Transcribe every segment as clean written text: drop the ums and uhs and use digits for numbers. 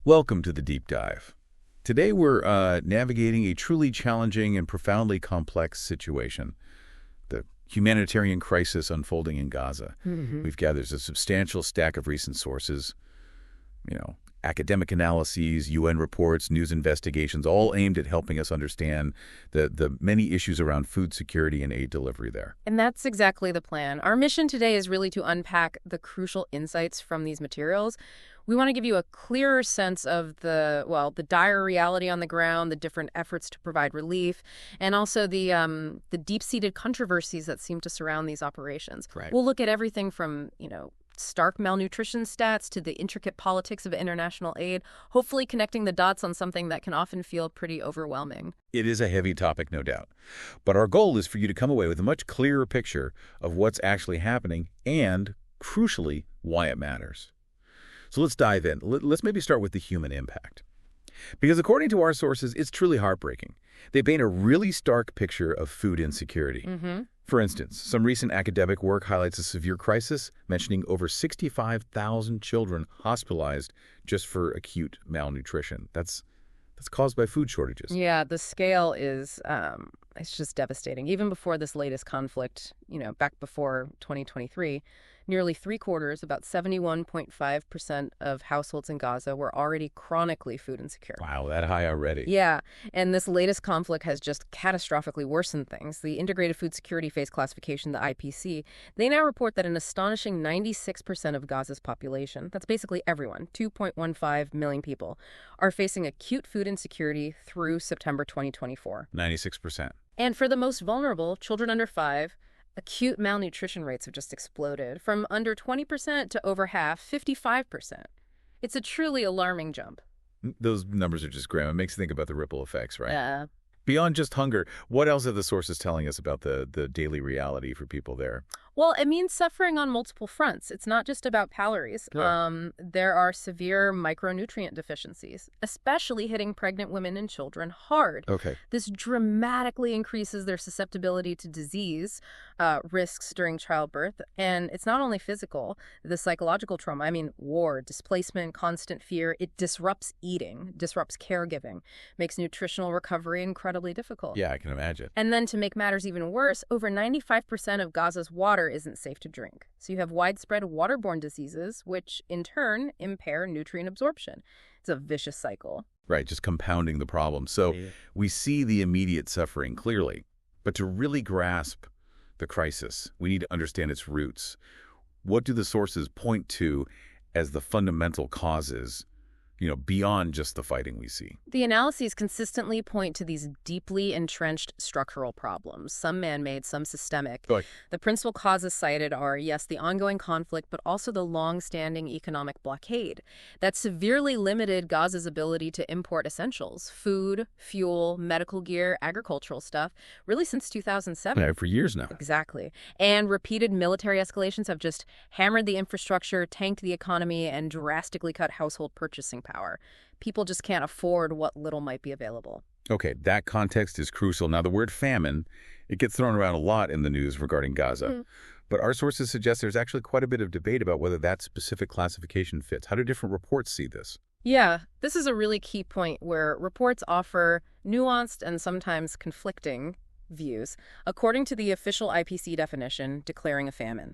Welcome to the Deep Dive. Today we're navigating a truly challenging and profoundly complex situation, the humanitarian crisis unfolding in Gaza. We've gathered a substantial stack of recent sources, academic analyses, UN reports, news investigations, all aimed at helping us understand the many issues around food security and aid delivery there. And that's exactly the plan. Our mission today is really to unpack the crucial insights from these materials. We want to give you a clearer sense of the dire reality on the ground, the different efforts to provide relief, and also the deep-seated controversies that seem to surround these operations. Right. We'll look at everything from, stark malnutrition stats to the intricate politics of international aid, hopefully connecting the dots on something that can often feel pretty overwhelming. It is a heavy topic, no doubt. But our goal is for you to come away with a much clearer picture of what's actually happening and, crucially, why it matters. So let's dive in. Let's maybe start with the human impact. Because according to our sources, it's truly heartbreaking. They paint a really stark picture of food insecurity. For instance, some recent academic work highlights a severe crisis, mentioning over 65,000 children hospitalized just for acute malnutrition. That's caused by food shortages. Yeah, the scale is it's just devastating. Even before this latest conflict, back before 2023, nearly three-quarters, about 71.5% of households in Gaza were already chronically food insecure. Wow, that high already. Yeah, and this latest conflict has just catastrophically worsened things. The Integrated Food Security Phase Classification, the IPC, they now report that an astonishing 96% of Gaza's population, that's basically everyone, 2.15 million people, are facing acute food insecurity through September 2024. 96%. And for the most vulnerable, children under 5, acute malnutrition rates have just exploded, from under 20% to over half, 55%. It's a truly alarming jump. Those numbers are just grim. It makes you think about the ripple effects, right? Yeah. Beyond just hunger, what else are the sources telling us about the daily reality for people there? Well, it means suffering on multiple fronts. It's not just about calories. Sure. There are severe micronutrient deficiencies, especially hitting pregnant women and children hard. Okay. This dramatically increases their susceptibility to disease risks during childbirth. And it's not only physical, the psychological trauma. War, displacement, constant fear. It disrupts eating, disrupts caregiving, makes nutritional recovery incredibly difficult. Yeah, I can imagine. And then to make matters even worse, over 95% of Gaza's water isn't safe to drink. So you have widespread waterborne diseases, which in turn impair nutrient absorption. It's a vicious cycle. Right, just compounding the problem. So we see the immediate suffering clearly. But to really grasp the crisis, we need to understand its roots. What do the sources point to as the fundamental causes, beyond just the fighting we see? The analyses consistently point to these deeply entrenched structural problems, some man-made, some systemic. Go ahead. The principal causes cited are, yes, the ongoing conflict, but also the long-standing economic blockade that severely limited Gaza's ability to import essentials, food, fuel, medical gear, agricultural stuff, really since 2007. Yeah, for years now. Exactly. And repeated military escalations have just hammered the infrastructure, tanked the economy, and drastically cut household purchasing power. People just can't afford what little might be available. Okay, that context is crucial. Now, the word famine, it gets thrown around a lot in the news regarding Gaza. But our sources suggest there's actually quite a bit of debate about whether that specific classification fits. How do different reports see this? Yeah, this is a really key point where reports offer nuanced and sometimes conflicting views. According to the official IPC definition, declaring a famine.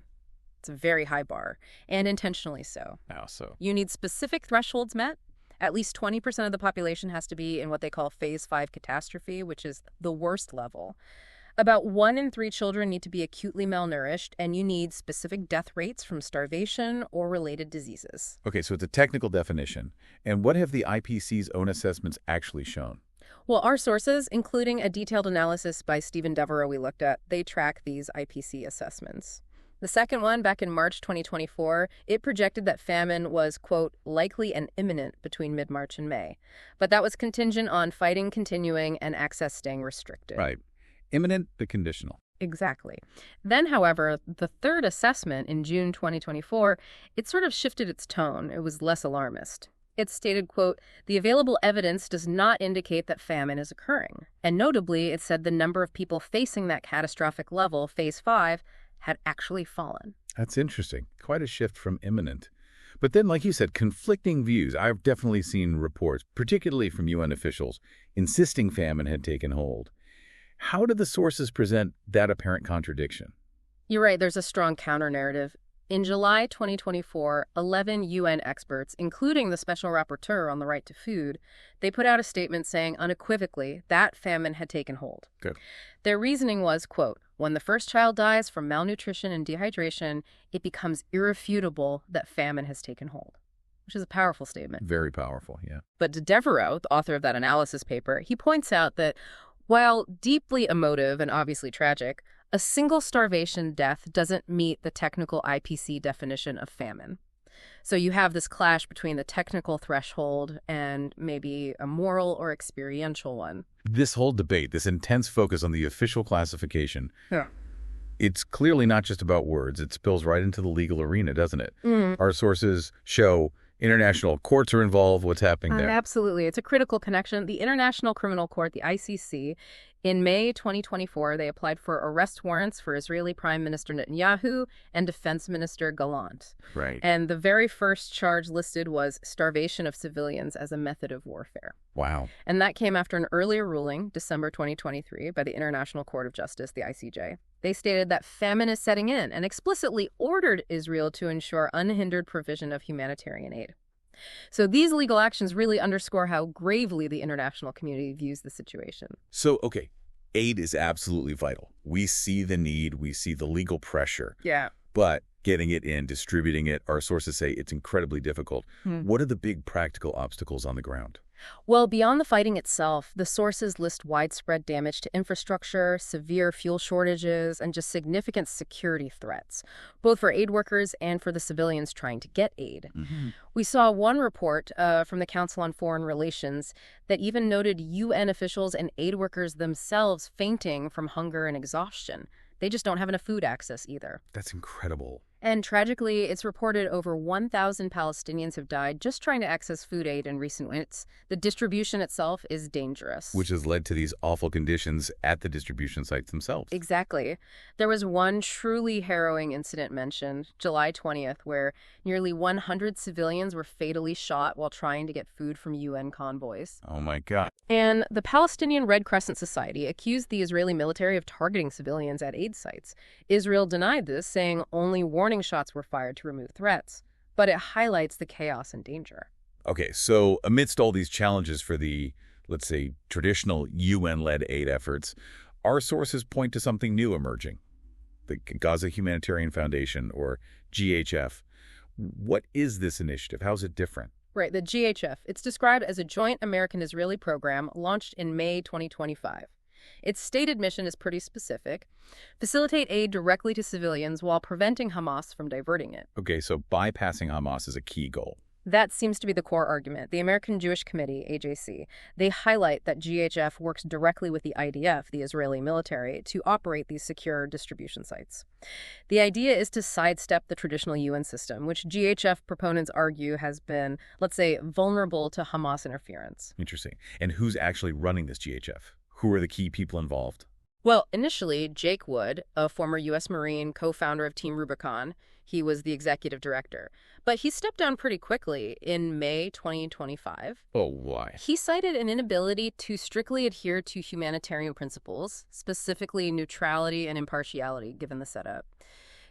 It's a very high bar, and intentionally so. How so? You need specific thresholds met. At least 20% of the population has to be in what they call Phase 5 catastrophe, which is the worst level. About 1 in 3 children need to be acutely malnourished, and you need specific death rates from starvation or related diseases. Okay, so it's a technical definition. And what have the IPC's own assessments actually shown? Well, our sources, including a detailed analysis by Stephen Devereaux we looked at, they track these IPC assessments. The second one, back in March 2024, it projected that famine was, quote, likely and imminent between mid-March and May. But that was contingent on fighting continuing and access staying restricted. Right. Imminent but conditional. Exactly. Then, however, the third assessment in June 2024, it sort of shifted its tone. It was less alarmist. It stated, quote, the available evidence does not indicate that famine is occurring. And notably, it said the number of people facing that catastrophic level, Phase 5, had actually fallen. That's interesting. Quite a shift from imminent. But then, like you said, conflicting views. I've definitely seen reports, particularly from UN officials, insisting famine had taken hold. How do the sources present that apparent contradiction? You're right, there's a strong counter-narrative. In July 2024, 11 UN experts, including the Special Rapporteur on the Right to Food, they put out a statement saying unequivocally that famine had taken hold. Good. Their reasoning was, quote, when the first child dies from malnutrition and dehydration, it becomes irrefutable that famine has taken hold, which is a powerful statement. Very powerful, yeah. But Devereaux, the author of that analysis paper, he points out that while deeply emotive and obviously tragic, a single starvation death doesn't meet the technical IPC definition of famine. So you have this clash between the technical threshold and maybe a moral or experiential one. This whole debate, this intense focus on the official classification, Yeah. it's clearly not just about words. It spills right into the legal arena, doesn't it? Our sources show international courts are involved. What's happening there? Absolutely. It's a critical connection. The International Criminal Court, the ICC, in May 2024, they applied for arrest warrants for Israeli Prime Minister Netanyahu and Defense Minister Gallant. Right. And the very first charge listed was starvation of civilians as a method of warfare. Wow. And that came after an earlier ruling, December 2023, by the International Court of Justice, the ICJ. They stated that famine is setting in and explicitly ordered Israel to ensure unhindered provision of humanitarian aid. So these legal actions really underscore how gravely the international community views the situation. So, okay, aid is absolutely vital. We see the need, we see the legal pressure. Yeah. But getting it in, distributing it, our sources say it's incredibly difficult. What are the big practical obstacles on the ground? Well, beyond the fighting itself, the sources list widespread damage to infrastructure, severe fuel shortages, and just significant security threats, both for aid workers and for the civilians trying to get aid. We saw one report from the Council on Foreign Relations that even noted UN officials and aid workers themselves fainting from hunger and exhaustion. They just don't have enough food access either. That's incredible. And tragically, it's reported over 1,000 Palestinians have died just trying to access food aid in recent weeks. The distribution itself is dangerous. Which has led to these awful conditions at the distribution sites themselves. Exactly. There was one truly harrowing incident mentioned, July 20th, where nearly 100 civilians were fatally shot while trying to get food from UN convoys. Oh my God. And the Palestinian Red Crescent Society accused the Israeli military of targeting civilians at aid sites. Israel denied this, saying only warning shots were fired to remove threats. But it highlights the chaos and danger. Okay, so amidst all these challenges for the, let's say, traditional UN-led aid efforts, our sources point to something new emerging, the Gaza Humanitarian Foundation, or GHF. What is this initiative? How's it different? Right, the GHF. It's described as a joint American-Israeli program launched in May 2025. Its stated mission is pretty specific: facilitate aid directly to civilians while preventing Hamas from diverting it. Okay, so bypassing Hamas is a key goal. That seems to be the core argument. The American Jewish Committee, AJC, they highlight that GHF works directly with the IDF, the Israeli military, to operate these secure distribution sites. The idea is to sidestep the traditional UN system, which GHF proponents argue has been, let's say, vulnerable to Hamas interference. Interesting. And who's actually running this GHF? Who are the key people involved? Well, initially, Jake Wood, a former U.S. Marine, co-founder of Team Rubicon, he was the executive director. But he stepped down pretty quickly in May 2025. Oh, why? He cited an inability to strictly adhere to humanitarian principles, specifically neutrality and impartiality, given the setup.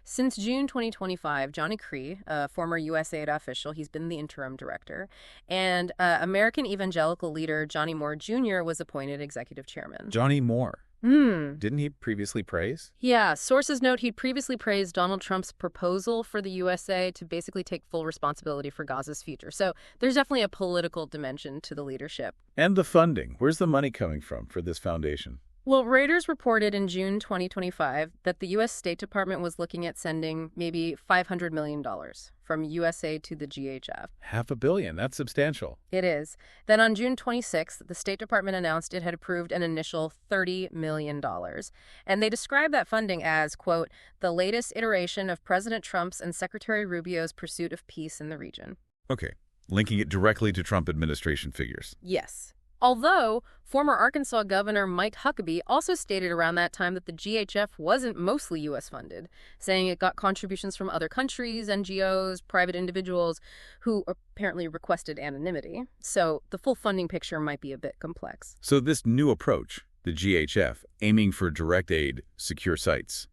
Since June 2025, Johnny Cree, a former USAID official, he's been the interim director, and American evangelical leader Johnny Moore Jr. was appointed executive chairman. Johnny Moore. Didn't he previously praise? Yeah, sources note he'd previously praised Donald Trump's proposal for the USA to basically take full responsibility for Gaza's future. So there's definitely a political dimension to the leadership. And the funding. Where's the money coming from for this foundation? Well, Reuters reported in June 2025 that the U.S. State Department was looking at sending maybe $500 million from USA to the GHF. $500 million. That's substantial. It is. Then on June 26th, the State Department announced it had approved an initial $30 million. And they described that funding as, quote, the latest iteration of President Trump's and Secretary Rubio's pursuit of peace in the region. Okay. Linking it directly to Trump administration figures. Yes. Although, former Arkansas Governor Mike Huckabee also stated around that time that the GHF wasn't mostly U.S. funded, saying it got contributions from other countries, NGOs, private individuals who apparently requested anonymity. So the full funding picture might be a bit complex. So this new approach, the GHF, aiming for direct aid, secure sites,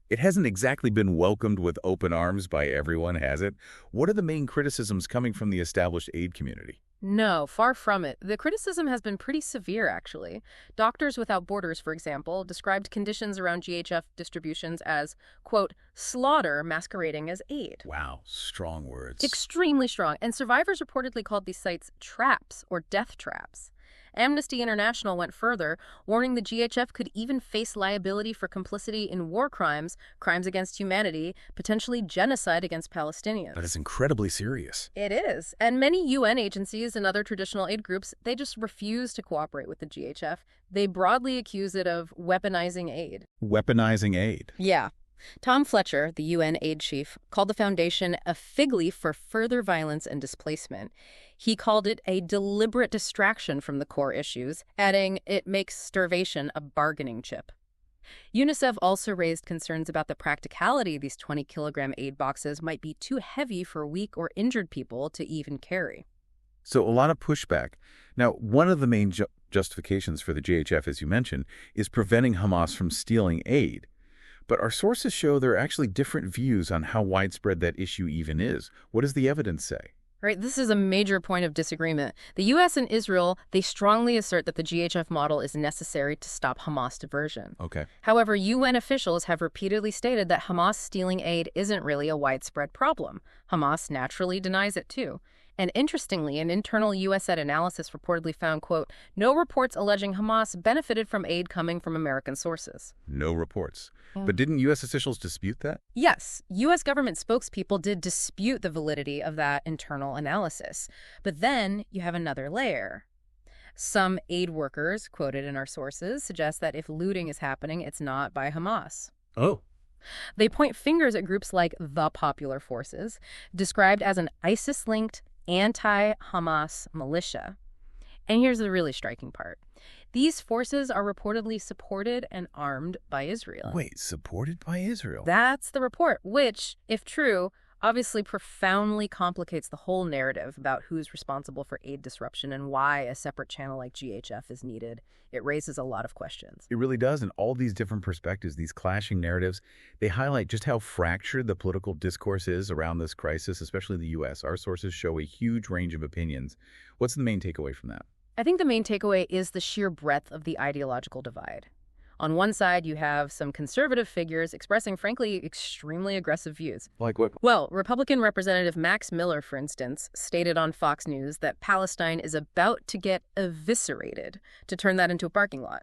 it hasn't exactly been welcomed with open arms by everyone, has it? What are the main criticisms coming from the established aid community? No, far from it. The criticism has been pretty severe, actually. Doctors Without Borders, for example, described conditions around GHF distributions as, quote, slaughter masquerading as aid. Wow, strong words. Extremely strong. And survivors reportedly called these sites traps or death traps. Amnesty International went further, warning the GHF could even face liability for complicity in war crimes, crimes against humanity, potentially genocide against Palestinians. That is incredibly serious. It is. And many UN agencies and other traditional aid groups, they just refuse to cooperate with the GHF. They broadly accuse it of weaponizing aid. Weaponizing aid. Yeah. Tom Fletcher, the UN aid chief, called the foundation a fig leaf for further violence and displacement. He called it a deliberate distraction from the core issues, adding it makes starvation a bargaining chip. UNICEF also raised concerns about the practicality these 20-kilogram aid boxes might be too heavy for weak or injured people to even carry. So a lot of pushback. Now, one of the main justifications for the GHF, as you mentioned, is preventing Hamas from stealing aid. But our sources show there are actually different views on how widespread that issue even is. What does the evidence say? Right, this is a major point of disagreement. The U.S. and Israel, they strongly assert that the GHF model is necessary to stop Hamas diversion. Okay. However, UN officials have repeatedly stated that Hamas stealing aid isn't really a widespread problem. Hamas naturally denies it too. And interestingly, an internal U.S.-led analysis reportedly found, quote, no reports alleging Hamas benefited from aid coming from American sources. No reports. But didn't U.S. officials dispute that? Yes, U.S. government spokespeople did dispute the validity of that internal analysis. But then you have another layer. Some aid workers, quoted in our sources, suggest that if looting is happening, it's not by Hamas. Oh. They point fingers at groups like the Popular Forces, described as an ISIS-linked anti-Hamas militia. And here's the really striking part. These forces are reportedly supported and armed by Israel. Wait, supported by Israel? That's the report, which, if true, obviously profoundly complicates the whole narrative about who's responsible for aid disruption and why a separate channel like GHF is needed. It raises a lot of questions. It really does. And all these different perspectives, these clashing narratives, they highlight just how fractured the political discourse is around this crisis, especially the U.S. Our sources show a huge range of opinions. What's the main takeaway from that? I think the main takeaway is the sheer breadth of the ideological divide. On one side, you have some conservative figures expressing, frankly, extremely aggressive views. Like what? Well, Republican Representative Max Miller, for instance, stated on Fox News that Palestine is about to get eviscerated, to turn that into a parking lot.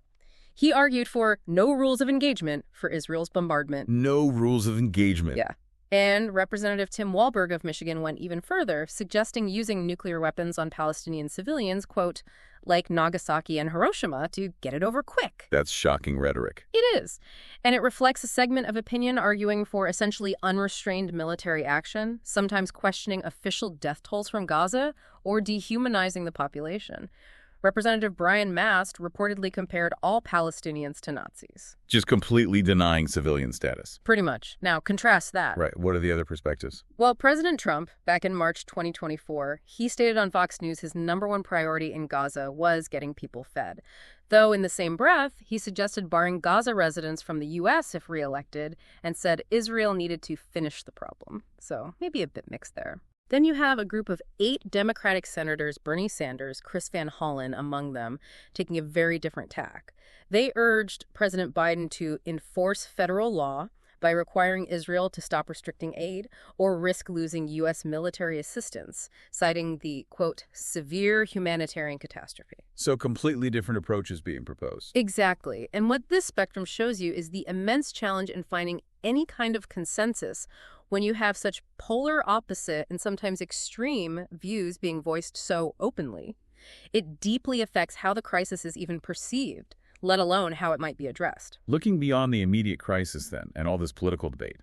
He argued for no rules of engagement for Israel's bombardment. No rules of engagement. Yeah. And Representative Tim Walberg of Michigan went even further, suggesting using nuclear weapons on Palestinian civilians, quote, like Nagasaki and Hiroshima, to get it over quick. That's shocking rhetoric. It is. And it reflects a segment of opinion arguing for essentially unrestrained military action, sometimes questioning official death tolls from Gaza or dehumanizing the population. Representative Brian Mast reportedly compared all Palestinians to Nazis. Just completely denying civilian status. Pretty much. Now, contrast that. Right. What are the other perspectives? Well, President Trump, back in March 2024, he stated on Fox News his #1 priority in Gaza was getting people fed. Though in the same breath, he suggested barring Gaza residents from the U.S. if reelected and said Israel needed to finish the problem. So maybe a bit mixed there. Then you have a group of 8 Democratic senators, Bernie Sanders, Chris Van Hollen among them, taking a very different tack. They urged President Biden to enforce federal law by requiring Israel to stop restricting aid or risk losing U.S. military assistance, citing the, quote, severe humanitarian catastrophe. So completely different approaches being proposed. Exactly. And what this spectrum shows you is the immense challenge in finding any kind of consensus when you have such polar opposite and sometimes extreme views being voiced so openly. It deeply affects how the crisis is even perceived, let alone how it might be addressed. Looking beyond the immediate crisis then, and all this political debate,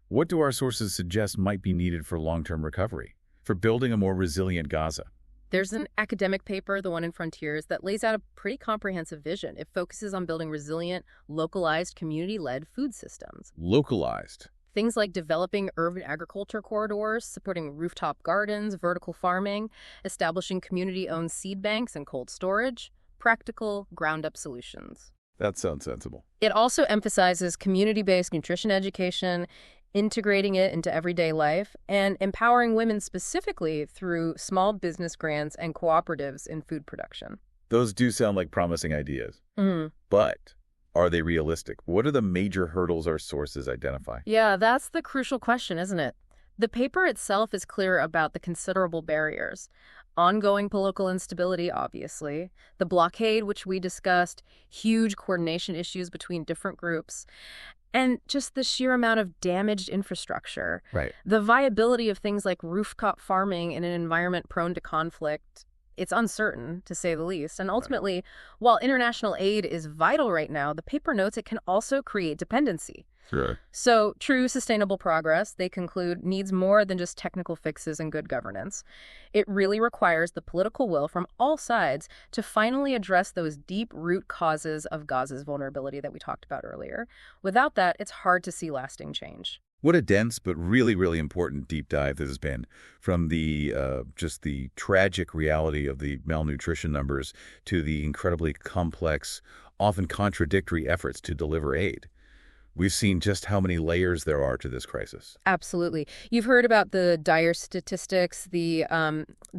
what do our sources suggest might be needed for long-term recovery, for building a more resilient Gaza? There's an academic paper, the one in Frontiers, that lays out a pretty comprehensive vision. It focuses on building resilient, localized, community-led food systems. Localized. Things like developing urban agriculture corridors, supporting rooftop gardens, vertical farming, establishing community-owned seed banks and cold storage, practical, ground-up solutions. That sounds sensible. It also emphasizes community-based nutrition education, integrating it into everyday life, and empowering women specifically through small business grants and cooperatives in food production. Those do sound like promising ideas. But are they realistic? What are the major hurdles our sources identify? Yeah, that's the crucial question, isn't it? The paper itself is clear about the considerable barriers. Ongoing political instability, obviously, the blockade, which we discussed, huge coordination issues between different groups, and just the sheer amount of damaged infrastructure. Right. The viability of things like rooftop farming in an environment prone to conflict, it's uncertain, to say the least. And ultimately, while international aid is vital right now, the paper notes it can also create dependency. Sure. So true sustainable progress, they conclude, needs more than just technical fixes and good governance. It really requires the political will from all sides to finally address those deep root causes of Gaza's vulnerability that we talked about earlier. Without that, it's hard to see lasting change. What a dense but really, really important deep dive this has been, from the just the tragic reality of the malnutrition numbers to the incredibly complex, often contradictory efforts to deliver aid. We've seen just how many layers there are to this crisis. Absolutely. You've heard about the dire statistics, the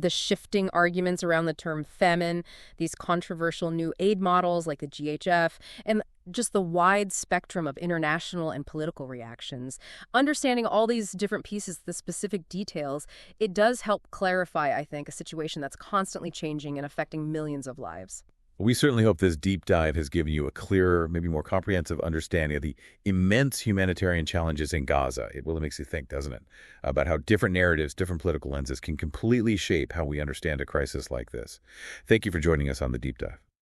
shifting arguments around the term famine, these controversial new aid models like the GHF, and just the wide spectrum of international and political reactions. Understanding all these different pieces, the specific details, it does help clarify, I think, a situation that's constantly changing and affecting millions of lives. We certainly hope this deep dive has given you a clearer, maybe more comprehensive understanding of the immense humanitarian challenges in Gaza. It really makes you think, doesn't it, about how different narratives, different political lenses can completely shape how we understand a crisis like this. Thank you for joining us on the deep dive.